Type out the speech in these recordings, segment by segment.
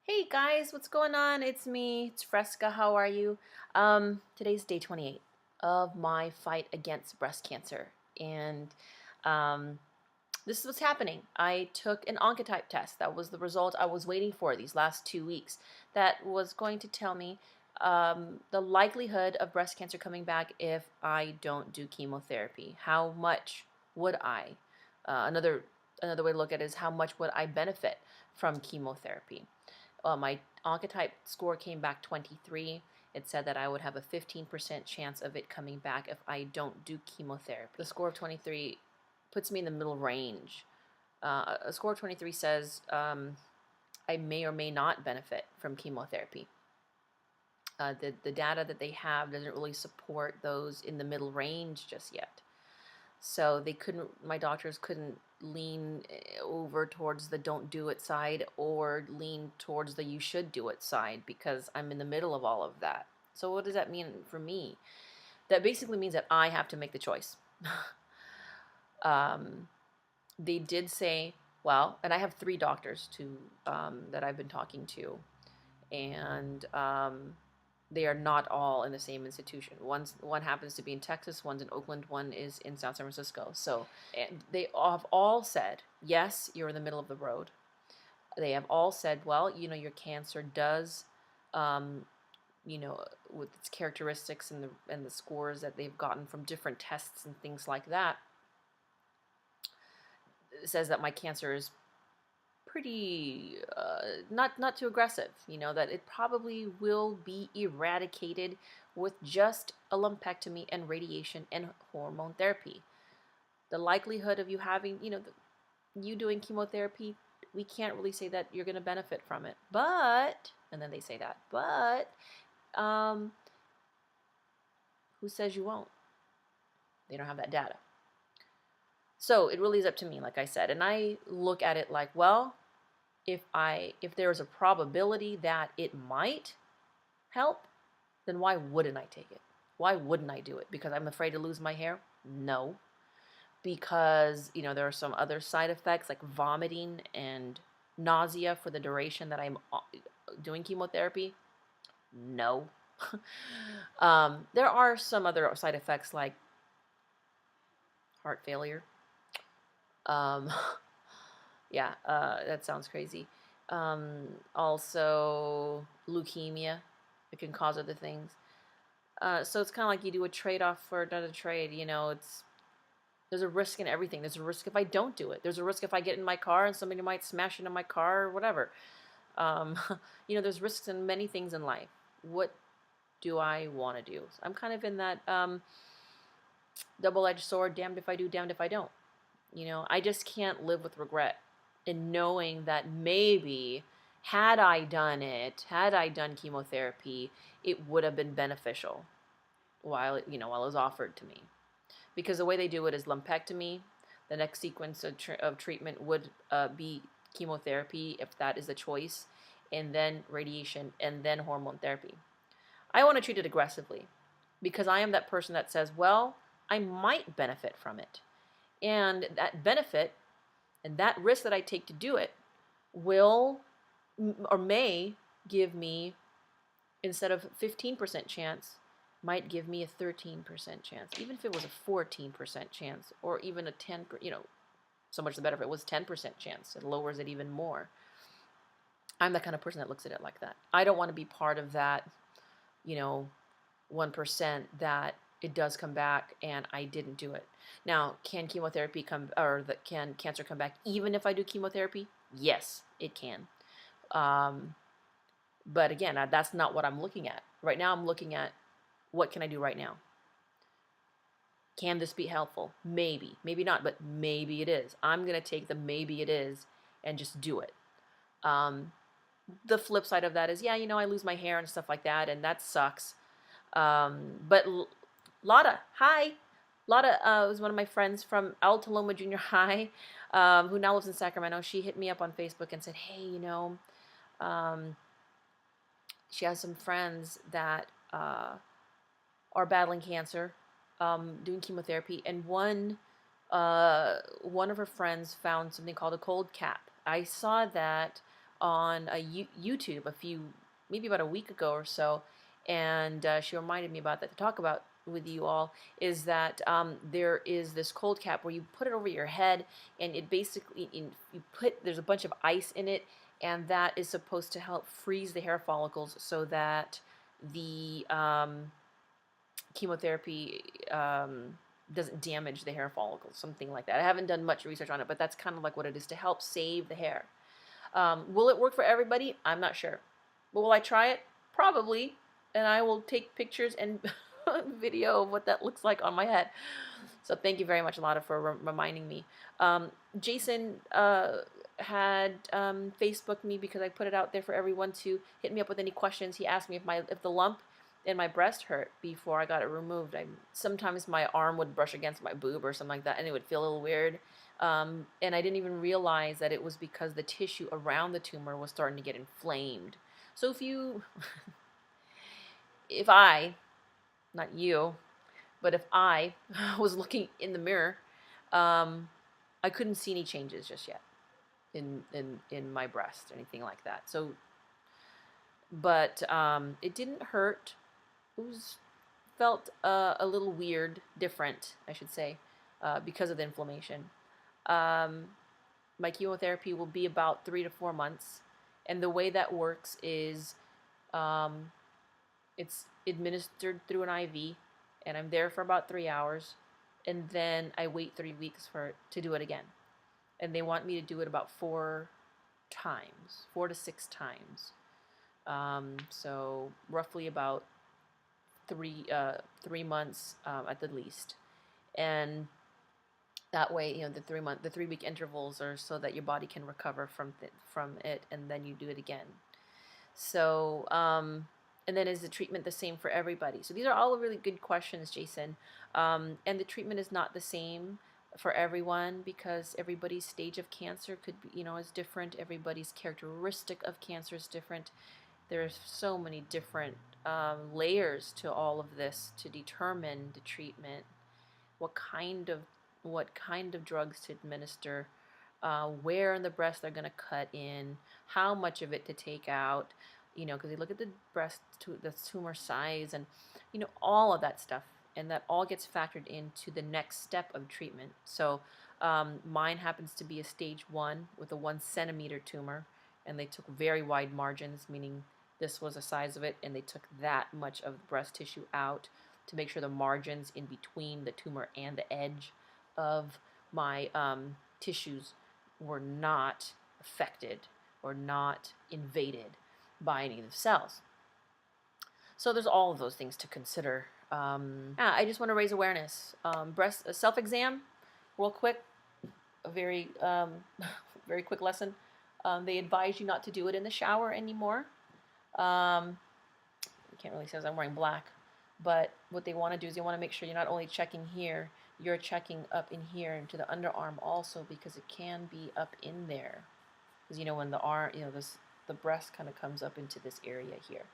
Hey guys, what's going on? It's me, it's Freska. How are you? Today's day 28 of my fight against breast cancer. And um, this is what's happening. I took an oncotype test. That was the result I was waiting for these last 2 weeks. That was going to tell me the likelihood of breast cancer coming back if I don't do chemotherapy. How much would I? Another way to look at it is how much would I benefit from chemotherapy? My oncotype score came back 23. It said that I would have a 15% chance of it coming back if I don't do chemotherapy. The score of 23 puts me in the middle range. A score of 23 says I may or may not benefit from chemotherapy. The data that they have doesn't really support those in the middle range just yet. So they couldn't, my doctors couldn't lean over towards the don't do it side or lean towards the you should do it side because I'm in the middle of all of that. So what does that mean for me? That basically means that I have to make the choice. They did say, well, and I have 3 doctors that I've been talking to, and they are not all in the same institution. One happens to be in Texas, one's in Oakland, one is in South San Francisco. So they have all said, yes, you're in the middle of the road. They have all said, well, your cancer does, with its characteristics and the scores that they've gotten from different tests and things like that, it says that my cancer is pretty not too aggressive, that it probably will be eradicated with just a lumpectomy and radiation and hormone therapy. The likelihood of you having, you doing chemotherapy, we can't really say that you're going to benefit from it. But, and then they say that, but who says you won't? They don't have that data. So it really is up to me, like I said. And I look at it like, well, if there's a probability that it might help, then why wouldn't I take it? Why wouldn't I do it? Because I'm afraid to lose my hair? No. Because, there are some other side effects like vomiting and nausea for the duration that I'm doing chemotherapy? No. There are some other side effects like heart failure. Yeah, that sounds crazy. Also, leukemia. It can cause other things. So it's kind of like you do a trade-off for another trade. There's a risk in everything. There's a risk if I don't do it. There's a risk if I get in my car and somebody might smash into my car or whatever. Um, there's risks in many things in life. What do I want to do? So I'm kind of in that double-edged sword, damned if I do, damned if I don't. I just can't live with regret and knowing that maybe had I done chemotherapy, it would have been beneficial while it was offered to me. Because the way they do it is lumpectomy. The next sequence of treatment would be chemotherapy, if that is the choice, and then radiation, and then hormone therapy. I want to treat it aggressively because I am that person that says, well, I might benefit from it. And that benefit and that risk that I take to do it will or may give me, instead of 15% chance, might give me a 13% chance. Even if it was a 14% chance or even a 10%, so much the better if it was 10% chance. It lowers it even more. I'm the kind of person that looks at it like that. I don't want to be part of that, 1% that it does come back and I didn't do it. Now, can can cancer come back even if I do chemotherapy? Yes, it can. But again, that's not what I'm looking at. Right now I'm looking at what can I do right now? Can this be helpful? Maybe. Maybe not, but maybe it is. I'm going to take the maybe it is and just do it. The flip side of that is, yeah, I lose my hair and stuff like that, and that sucks. But Lotta, hi. Lotta was one of my friends from Altaloma Junior High, who now lives in Sacramento. She hit me up on Facebook and said, hey, she has some friends that are battling cancer, doing chemotherapy, and one of her friends found something called a cold cap. I saw that on a YouTube maybe about a week ago or so, and she reminded me about that to talk about with you all, is that there is this cold cap where you put it over your head, and it basically, there's a bunch of ice in it, and that is supposed to help freeze the hair follicles so that the chemotherapy doesn't damage the hair follicles, something like that. I haven't done much research on it, but that's kind of like what it is, to help save the hair. Will it work for everybody? I'm not sure. But will I try it? Probably. And I will take pictures and video of what that looks like on my head. So thank you very much, Lotta, for reminding me. Jason had Facebooked me because I put it out there for everyone to hit me up with any questions. He asked me if the lump in my breast hurt before I got it removed. Sometimes my arm would brush against my boob or something like that, and it would feel a little weird. And I didn't even realize that it was because the tissue around the tumor was starting to get inflamed. So if I, not you, but if I was looking in the mirror, I couldn't see any changes just yet in my breast or anything like that. So, but it didn't hurt. It felt a little weird, different, I should say, because of the inflammation. My chemotherapy will be about 3 to 4 months, and the way that works is it's administered through an IV, and I'm there for about 3 hours, and then I wait 3 weeks to do it again. And they want me to do it about 4 to 6 times. So roughly about 3 months at the least. And that way, the 3 week intervals are so that your body can recover from it, and then you do it again. So, and then is the treatment the same for everybody? So these are all really good questions, Jason. And the treatment is not the same for everyone because everybody's stage of cancer could be, is different. Everybody's characteristic of cancer is different. There's so many different layers to all of this to determine the treatment, what kind of drugs to administer, where in the breast they're going to cut in, how much of it to take out, because they look at the breast, the tumor size, and all of that stuff, and that all gets factored into the next step of treatment. So mine happens to be a stage 1 with a 1 centimeter tumor, and they took very wide margins, meaning this was the size of it, and they took that much of the breast tissue out to make sure the margins in between the tumor and the edge of my tissues were not affected or not invaded by any of the cells. So there's all of those things to consider. I just want to raise awareness. Breast self-exam, real quick, a very very quick lesson. They advise you not to do it in the shower anymore. You can't really say as I'm wearing black, but what they want to do is they want to make sure you're not only checking here, you're checking up in here into the underarm also, because it can be up in there. Because when the arm, the breast kind of comes up into this area here.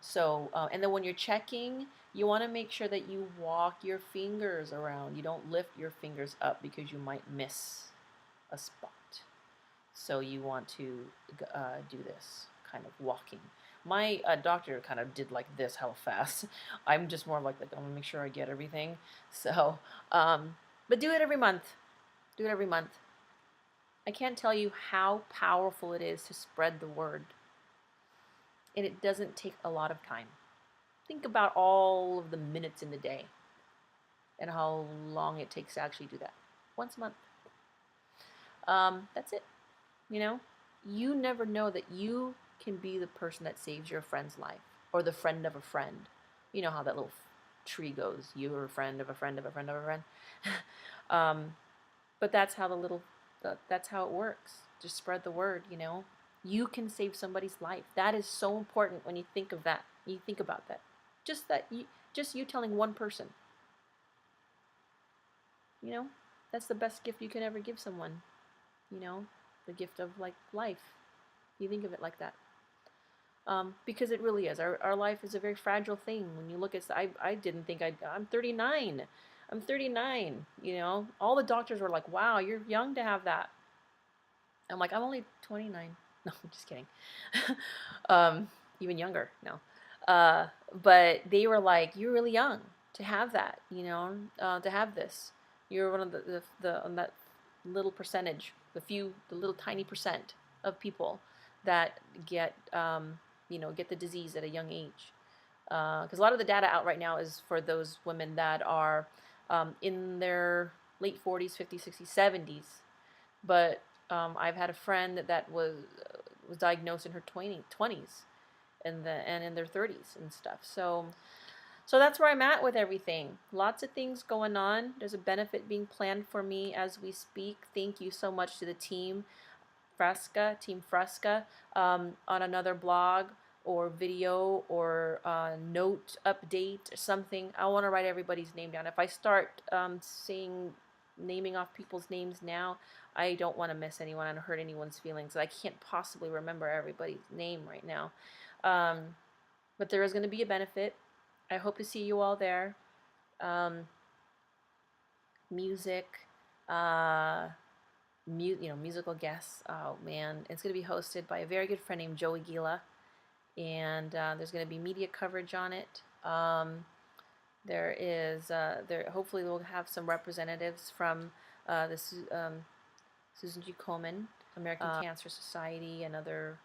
So, and then when you're checking, you want to make sure that you walk your fingers around. You don't lift your fingers up because you might miss a spot. So you want to do this kind of walking. My doctor kind of did like this hella fast. I'm just more like I want to make sure I get everything. So, but do it every month. Do it every month. I can't tell you how powerful it is to spread the word. And it doesn't take a lot of time. Think about all of the minutes in the day and how long it takes to actually do that. Once a month. That's it. You never know that you can be the person that saves your friend's life, or the friend of a friend. You know how that little tree goes. You are a friend of a friend of a friend of a friend. But that's how that's how it works. Just spread the word. You can save somebody's life. That is so important when you think of that. You think about that. Just you telling one person. That's the best gift you can ever give someone. The gift of life. You think of it like that. Because it really is. Our life is a very fragile thing. When you look at, I didn't think I'm 39. I'm 39. All the doctors were like, wow, you're young to have that. I'm like, I'm only 29. No, I'm just kidding. Even younger, no. But they were like, "You're really young to have that, you know, to have this. You're one of the on that little percentage, the little tiny percent of people that get, get the disease at a young age. Because a lot of the data out right now is for those women that are in their late 40s, 50s, 60s, 70s. But I've had a friend that was diagnosed in her 20s and in their 30s and stuff. So that's where I'm at with everything. Lots of things going on. There's a benefit being planned for me as we speak. Thank you so much to the team Team Freska, on another blog or video or note update or something. I want to write everybody's name down. If I start naming off people's names now, I don't want to miss anyone and hurt anyone's feelings. I can't possibly remember everybody's name right now. But there is going to be a benefit. I hope to see you all there. Music, musical guests. Oh man, it's going to be hosted by a very good friend named Joey Gila, and there's going to be media coverage on it. Hopefully we'll have some representatives from Susan G. Komen, American Cancer Society, and other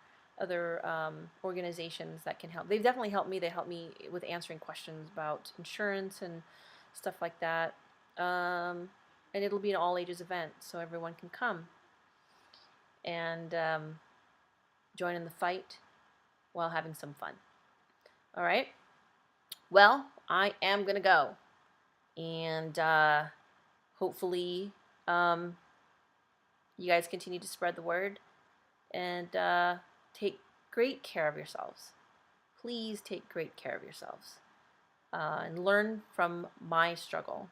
organizations that can help. They've definitely helped me. They helped me with answering questions about insurance and stuff like that. And it'll be an all ages event, so everyone can come and join in the fight while having some fun. All right. Well, I am gonna go, and hopefully you guys continue to spread the word and take great care of yourselves. Please take great care of yourselves and learn from my struggle.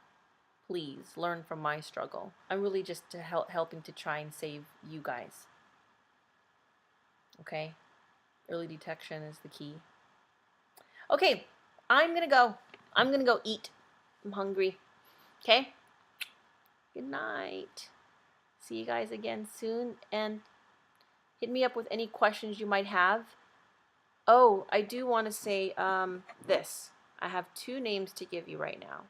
Please learn from my struggle. I'm really just helping to try and save you guys. Okay? Early detection is the key. Okay, I'm gonna go. I'm gonna go eat. I'm hungry. Okay? Good night. See you guys again soon, and hit me up with any questions you might have. Oh, I do want to say this. I have 2 names to give you right now.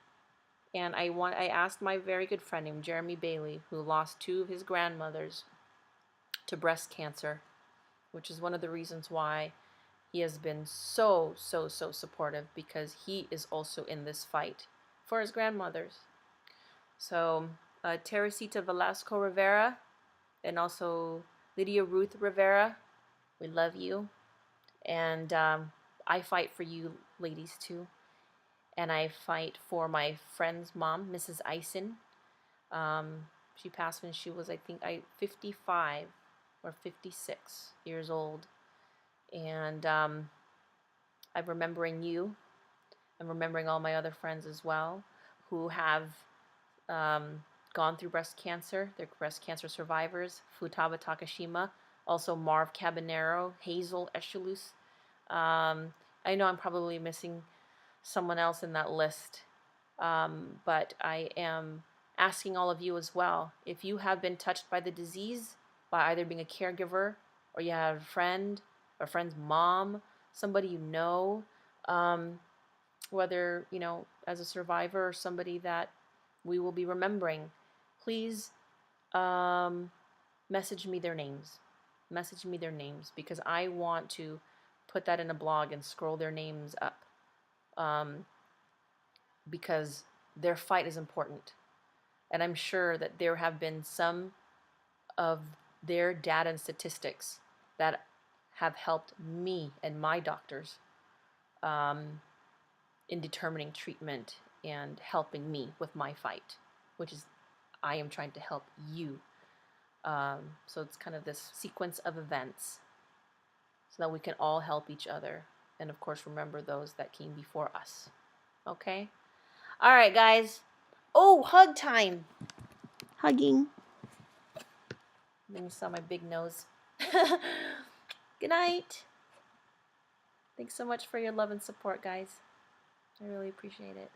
And I asked my very good friend named Jeremy Bailey, who lost 2 of his grandmothers to breast cancer, which is one of the reasons why he has been so supportive, because he is also in this fight for his grandmothers. So Teresita Velasco Rivera and also Lydia Ruth Rivera, we love you. And I fight for you ladies too. And I fight for my friend's mom, Mrs. Eisen. She passed when she was, I think, 55 or 56 years old. And I'm remembering you. I'm remembering all my other friends as well who have gone through breast cancer. They're breast cancer survivors. Futaba Takashima, also Marv Cabanero, Hazel Echelus. I know I'm probably missing someone else in that list, but I am asking all of you as well, if you have been touched by the disease, by either being a caregiver, or you have a friend, or a friend's mom, somebody you know, whether, as a survivor or somebody that we will be remembering, please message me their names. Message me their names, because I want to put that in a blog and scroll their names up. Because their fight is important. And I'm sure that there have been some of their data and statistics that have helped me and my doctors in determining treatment and helping me with my fight, which is I am trying to help you. So it's kind of this sequence of events so that we can all help each other. And of course, remember those that came before us. Okay? All right, guys. Oh, hug time. Hugging. Then you saw my big nose. Good night. Thanks so much for your love and support, guys. I really appreciate it.